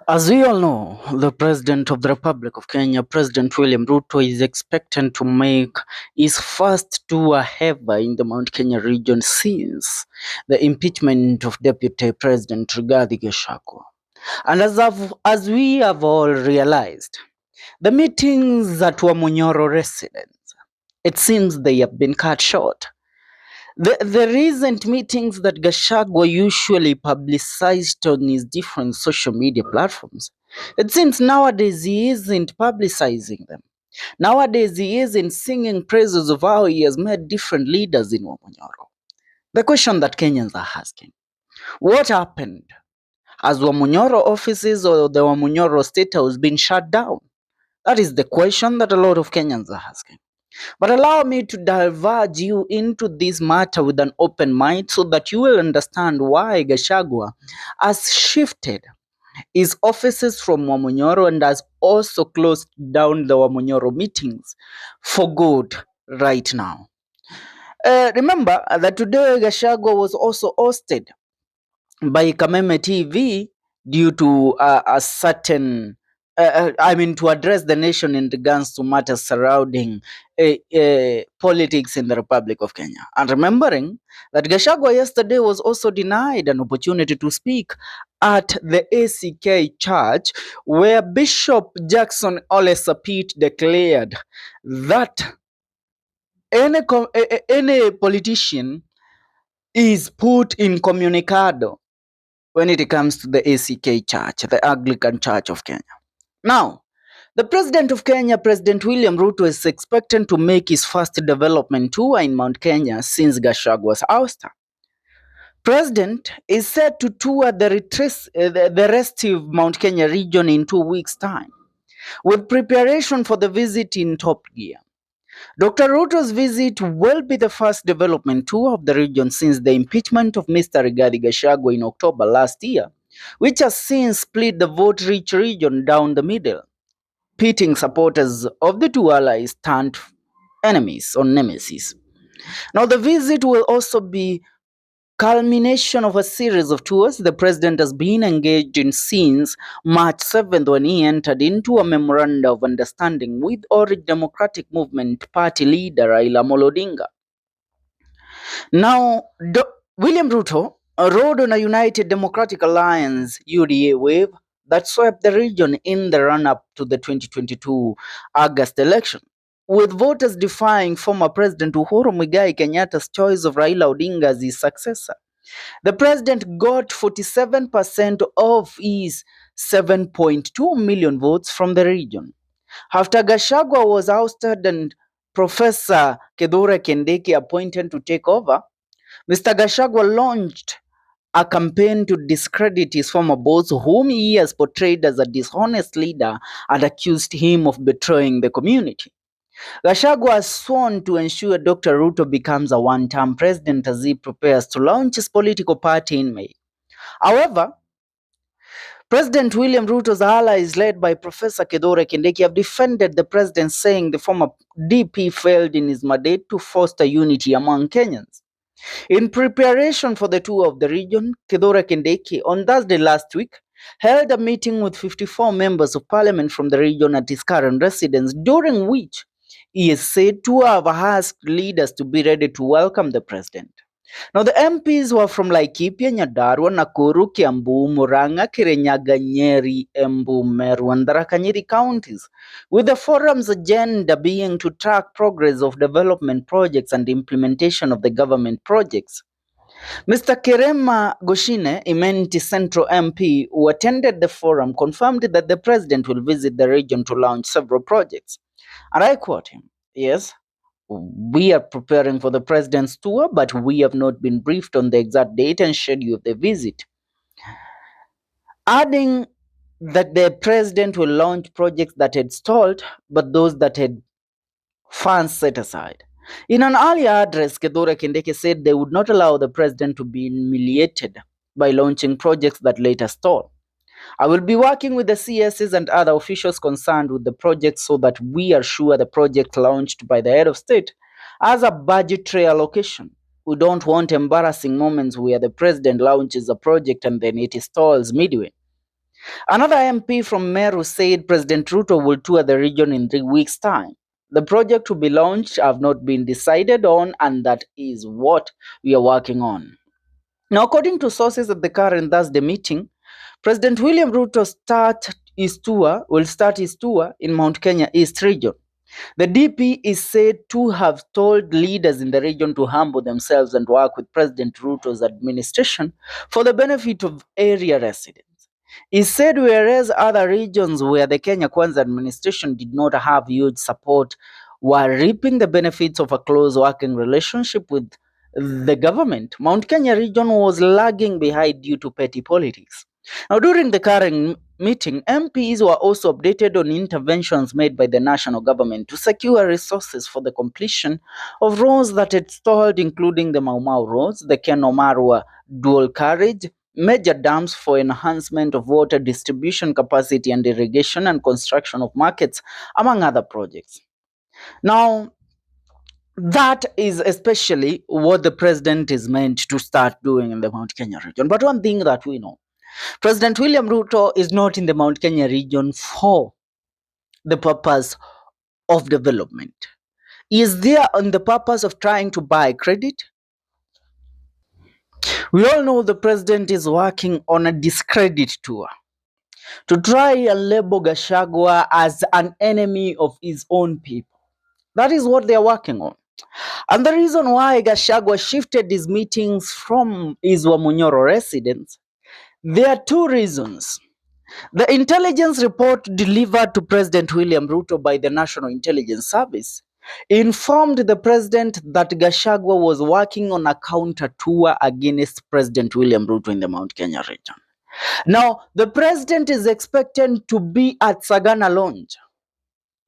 As we all know, the President of the Republic of Kenya, President William Ruto, is expected to make his first tour ever in the Mount Kenya region since the impeachment of Deputy President Rigathi Gachagua. And as we have all realized, the meetings at Wamunyoro residence, it seems they have been cut short. The recent meetings that Gachagua usually publicized on his different social media platforms, it seems nowadays he isn't publicizing them. Nowadays he isn't singing praises of how he has met different leaders in Wamunyoro. The question that Kenyans are asking, what happened? Has Wamunyoro offices or the Wamunyoro state house been shut down? That is the question that a lot of Kenyans are asking. But allow me to diverge you into this matter with an open mind so that you will understand why Gachagua has shifted his offices from Wamunyoro and has also closed down the Wamunyoro meetings for good right now. Remember that today Gachagua was also hosted by Kameme TV due to a certain, to address the nation in regards to matters surrounding politics in the Republic of Kenya. And remembering that Gachagua yesterday was also denied an opportunity to speak at the ACK church, where Bishop Jackson Ole Sapit declared that any politician is put incommunicado when it comes to the ACK Church, the Anglican Church of Kenya. Now, the President of Kenya, President William Ruto, is expected to make his first development tour in Mount Kenya since Gachagua's ouster. President is set to tour the restive Mount Kenya region in 2 weeks' time, with preparation for the visit in top gear. Dr. Ruto's visit will be the first development tour of the region since the impeachment of Mr. Rigathi Gachagua in October last year, which has since split the vote-rich region down the middle, pitting supporters of the two allies turned enemies or nemesis. Now, the visit will also be culmination of a series of tours the president has been engaged in since March 7th, when he entered into a memorandum of understanding with Orange Democratic Movement Party leader Raila Amolo Odinga. Now, William Ruto rode on a United Democratic Alliance UDA wave that swept the region in the run-up to the 2022 August election, with voters defying former President Uhuru Muigai Kenyatta's choice of Raila Odinga as his successor. The president got 47% of his 7.2 million votes from the region. After Gachagua was ousted and Professor Kithure Kindiki appointed to take over, Mr. Gachagua launched a campaign to discredit his former boss, whom he has portrayed as a dishonest leader and accused him of betraying the community. Gachagua has sworn to ensure Dr. Ruto becomes a one-term president as he prepares to launch his political party in May. However, President William Ruto's allies, led by Professor Kithure Kindiki, have defended the president, saying the former DP failed in his mandate to foster unity among Kenyans. In preparation for the tour of the region, Kithure Kindiki, on Thursday last week, held a meeting with 54 members of parliament from the region at his current residence, during which he is said to have asked leaders to be ready to welcome the president. Now, the MPs were from Laikipia, Nyandarua, Nakuru, Kiambu, Murang'a, Kirinyaga, Nyeri, Embu, Meru, and Tharaka Nithi counties, with the forum's agenda being to track progress of development projects and implementation of the government projects. Mr. Kirema Goshine, Imenti Central MP, who attended the forum, confirmed that the president will visit the region to launch several projects. And I quote him, "Yes, we are preparing for the president's tour, but we have not been briefed on the exact date and schedule of the visit." Adding that the president will launch projects that had stalled, but those that had funds set aside. In an earlier address, Kithure Kindiki said they would not allow the president to be humiliated by launching projects that later stalled. "I will be working with the CSs and other officials concerned with the project so that we are sure the project launched by the head of state has a budgetary allocation. We don't want embarrassing moments where the president launches a project and then it stalls midway." Another MP from Meru said President Ruto will tour the region in 3 weeks' time. The project to be launched have not been decided on, and that is what we are working on. Now, according to sources at the current Thursday meeting, President William Ruto will start his tour in Mount Kenya East region. The DP is said to have told leaders in the region to humble themselves and work with President Ruto's administration for the benefit of area residents. He said whereas other regions where the Kenya Kwanza administration did not have huge support were reaping the benefits of a close working relationship with the government, Mount Kenya region was lagging behind due to petty politics. Now, during the current meeting, MPs were also updated on interventions made by the national government to secure resources for the completion of roads that had stalled, including the Mau Mau roads, the Kenomarwa dual carriage, major dams for enhancement of water distribution capacity and irrigation, and construction of markets, among other projects. Now, that is especially what the president is meant to start doing in the Mount Kenya region. But one thing that we know, President William Ruto is not in the Mount Kenya region for the purpose of development. He is there on the purpose of trying to buy credit. We all know the president is working on a discredit tour to try and label Gachagua as an enemy of his own people. That is what they are working on. And the reason why Gachagua shifted his meetings from his Wamunyoro residence, there are two reasons. The intelligence report delivered to President William Ruto by the National Intelligence Service informed the president that Gachagua was working on a counter tour against President William Ruto in the Mount Kenya region. Now, the president is expected to be at Sagana Lounge,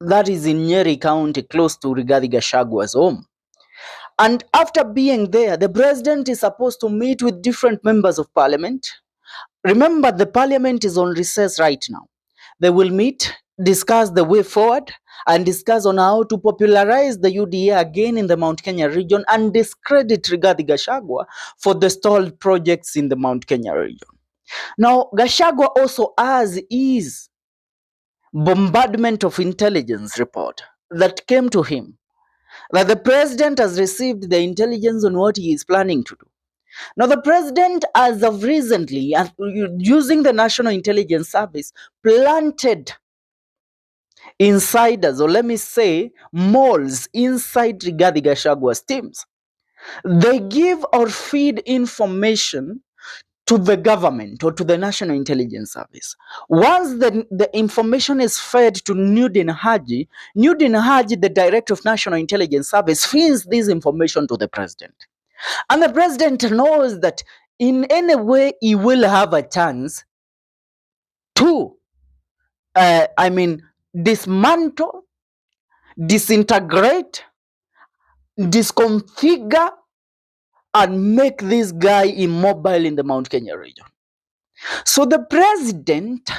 that is in Nyeri County, close to Rigathi Gachagua's home. And after being there, the president is supposed to meet with different members of parliament. Remember, the parliament is on recess right now. They will meet, discuss the way forward, and discuss on how to popularize the UDA again in the Mount Kenya region and discredit Rigathi Gachagua for the stalled projects in the Mount Kenya region. Now, Gachagua also has his bombardment of intelligence report that came to him that the president has received the intelligence on what he is planning to do. Now, the president, as of recently, using the National Intelligence Service, planted insiders, or let me say, moles inside Rigathi Gachagua's teams. They give or feed information to the government or to the National Intelligence Service. Once the information is fed to Newden Haji, the Director of National Intelligence Service, feeds this information to the president. And the president knows that in any way he will have a chance to, dismantle, disintegrate, disconfigure, and make this guy immobile in the Mount Kenya region. So the president,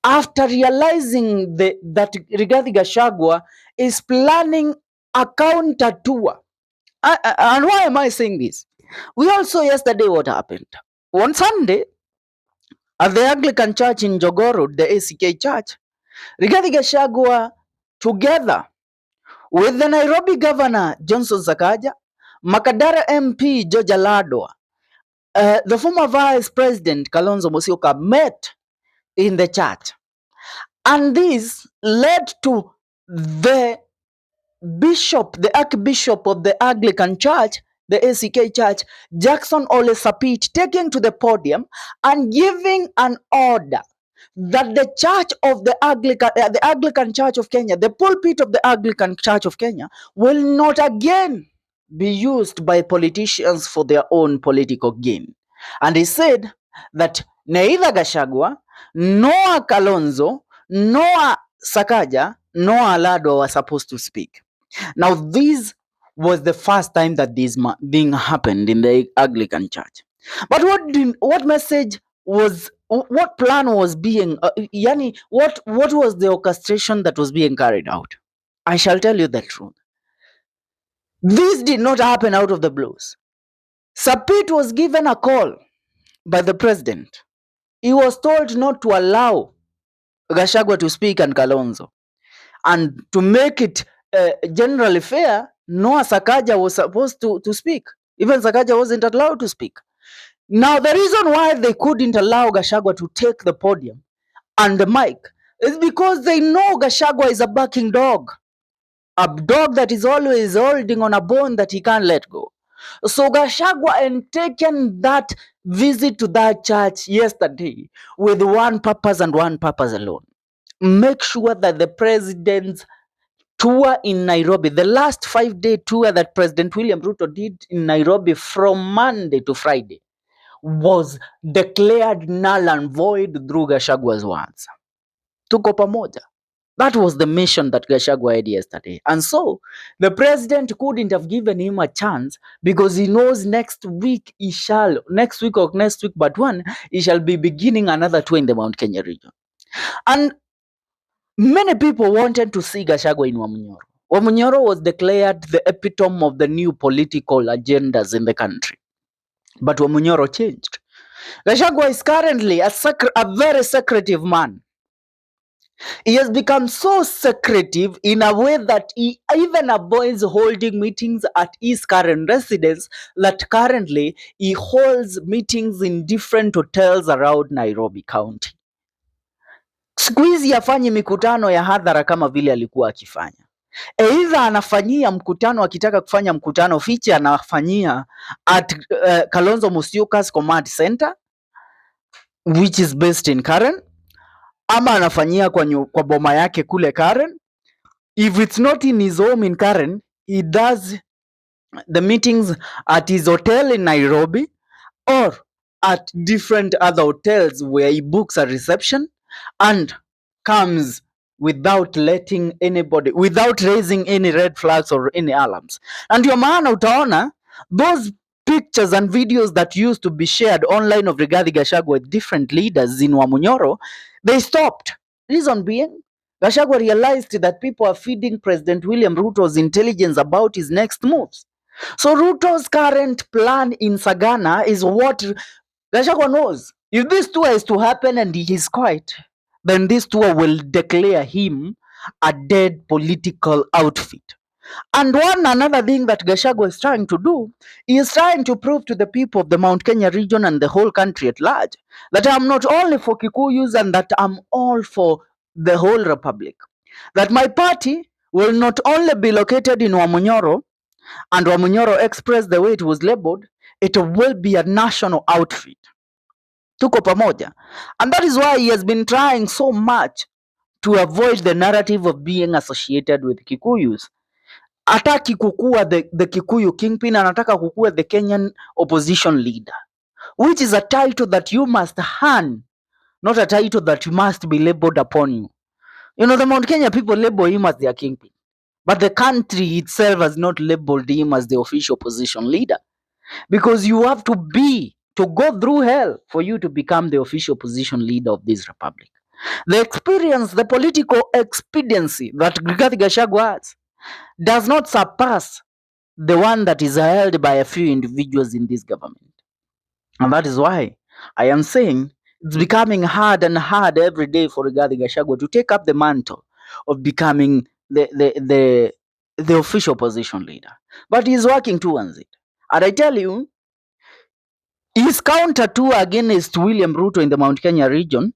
after realizing that Rigathi Gachagua is planning a counter tour, and why am I saying this? We all saw yesterday what happened. On Sunday, at the Anglican Church in Jogoo, the ACK Church, Rigathi Gachagua, together with the Nairobi Governor Johnson Sakaja, Makadara MP George Aladwa, the former Vice President Kalonzo Musyoka met in the church. And this led to the Archbishop of the Anglican Church, the ACK Church, Jackson Ole Sapit, taking to the podium and giving an order that the Church of the Anglican Church of Kenya, the pulpit of the Anglican Church of Kenya, will not again be used by politicians for their own political gain. And he said that neither Gachagua, nor Kalonzo, nor Sakaja, nor Alado were supposed to speak. Now, this was the first time that this thing happened in the Anglican Church. But what message was, what plan was being, what was the orchestration that was being carried out? I shall tell you the truth. This did not happen out of the blues. Sapit was given a call by the president he was told not to allow Gachagua to speak and Kalonzo. And to make it generally fair, Noah Sakaja was supposed to speak. Even Sakaja wasn't allowed to speak. Now, the reason why they couldn't allow Gachagua to take the podium and the mic is because they know Gachagua is a barking dog, a dog that is always holding on a bone that he can't let go. So Gachagua had taken that visit to that church yesterday with one purpose and one purpose alone: make sure that the president's tour in Nairobi, the last 5-day tour that President William Ruto did in Nairobi from Monday to Friday, was declared null and void through Gashagua's words. Tuko pamoja. That was the mission that Gachagua had yesterday. And so the president couldn't have given him a chance because he knows next week or next week but one, he shall be beginning another tour in the Mount Kenya region. And many people wanted to see Gachagua in Wamunyoro. Wamunyoro was declared the epitome of the new political agendas in the country. But Wamunyoro changed. Gachagua is currently a very secretive man. He has become so secretive in a way that he even avoids holding meetings at his current residence, that currently he holds meetings in different hotels around Nairobi County. Siku hizi afanye mikutano ya hadhara kama vile alikuwa akifanya. Either anafanyia mkutano, akitaka kufanya mkutano fiche anafanyia at Kalonzo Musyoka's command center which is based in Karen, ama anafanyia kwa boma yake kule Karen. If it's not in his home in Karen, he does the meetings at his hotel in Nairobi or at different other hotels where he books a reception and comes without letting anybody, without raising any red flags or any alarms. And your maana utaona those pictures and videos that used to be shared online of Rigathi Gachagua with different leaders in Wamunyoro, they stopped. Reason being, Gachagua realized that people are feeding President William Ruto's intelligence about his next moves. So Ruto's current plan in Sagana is what Gachagua knows. If this tour is to happen and he is quiet, then this tour will declare him a dead political outfit. And another thing that Gachagua is trying to do, he is trying to prove to the people of the Mount Kenya region and the whole country at large that I'm not only for Kikuyus and that I'm all for the whole republic. That my party will not only be located in Wamunyoro and Wamunyoro Express the way it was labeled, it will be a national outfit. Tuko pamoja. And that is why he has been trying so much to avoid the narrative of being associated with Kikuyus. Hataki kukua the Kikuyu kingpin, anataka kukua the Kenyan opposition leader, which is a title that you must earn, not a title that must be labeled upon you. You know, the Mount Kenya people label him as their kingpin, but the country itself has not labeled him as the official opposition leader, because you have to go through hell for you to become the official opposition leader of this republic. The experience, the political expediency that Rigathi Gachagua has does not surpass the one that is held by a few individuals in this government. And that is why I am saying it's becoming hard and hard every day for Rigathi Gachagua to take up the mantle of becoming the official opposition leader. But he's working towards it. And I tell you, his counter tour against William Ruto in the Mount Kenya region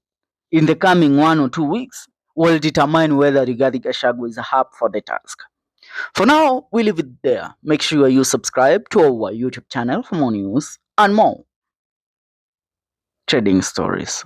in the coming 1 or 2 weeks will determine whether Rigathi Gachagua is up for the task. For now, we leave it there. Make sure you subscribe to our YouTube channel for more news and more trading stories.